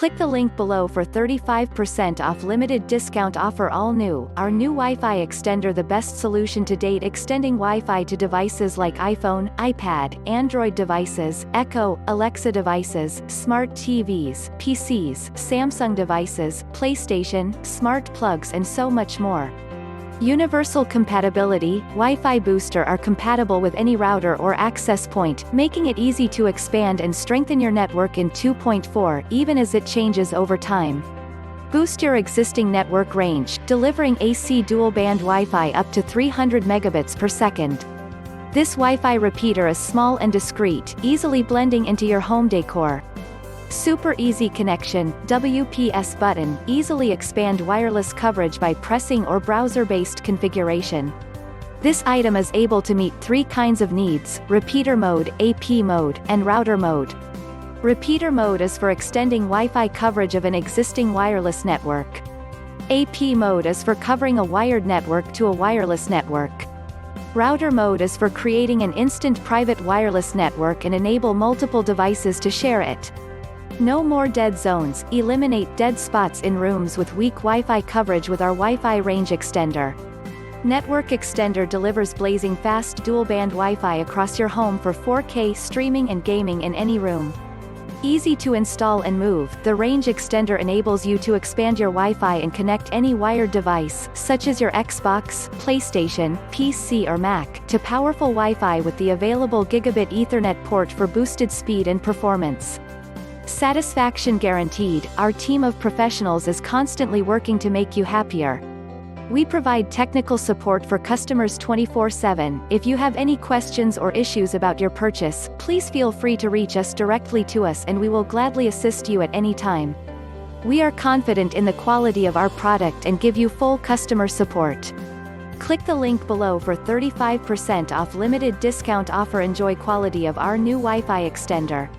Click the link below for 35% off limited discount offer. All new, our new Wi-Fi extender, the best solution to date, extending Wi-Fi to devices like iPhone, iPad, Android devices, Echo, Alexa devices, smart TVs, PCs, Samsung devices, PlayStation, smart plugs and so much more. Universal compatibility, Wi-Fi Booster are compatible with any router or access point, making it easy to expand and strengthen your network in 2.4, even as it changes over time. Boost your existing network range, delivering AC dual-band Wi-Fi up to 300 megabits per second. This Wi-Fi repeater is small and discreet, easily blending into your home decor. Super easy connection, WPS button, easily expand wireless coverage by pressing or browser-based configuration. This item is able to meet 3 kinds of needs: repeater mode, AP mode, and router mode. Repeater mode is for extending Wi-Fi coverage of an existing wireless network. AP mode is for covering a wired network to a wireless network. Router mode is for creating an instant private wireless network and enable multiple devices to share it. No more dead zones, eliminate dead spots in rooms with weak Wi-Fi coverage with our Wi-Fi range extender. Network Extender delivers blazing fast dual-band Wi-Fi across your home for 4K streaming and gaming in any room. Easy to install and move, the range extender enables you to expand your Wi-Fi and connect any wired device, such as your Xbox, PlayStation, PC or Mac, to powerful Wi-Fi with the available Gigabit Ethernet port for boosted speed and performance. Satisfaction guaranteed, our team of professionals is constantly working to make you happier. We provide technical support for customers 24/7. If you have any questions or issues about your purchase, please feel free to reach us directly to us and we will gladly assist you at any time. We are confident in the quality of our product and give you full customer support. Click the link below for 35% off limited discount offer. Enjoy quality of our new Wi-Fi extender.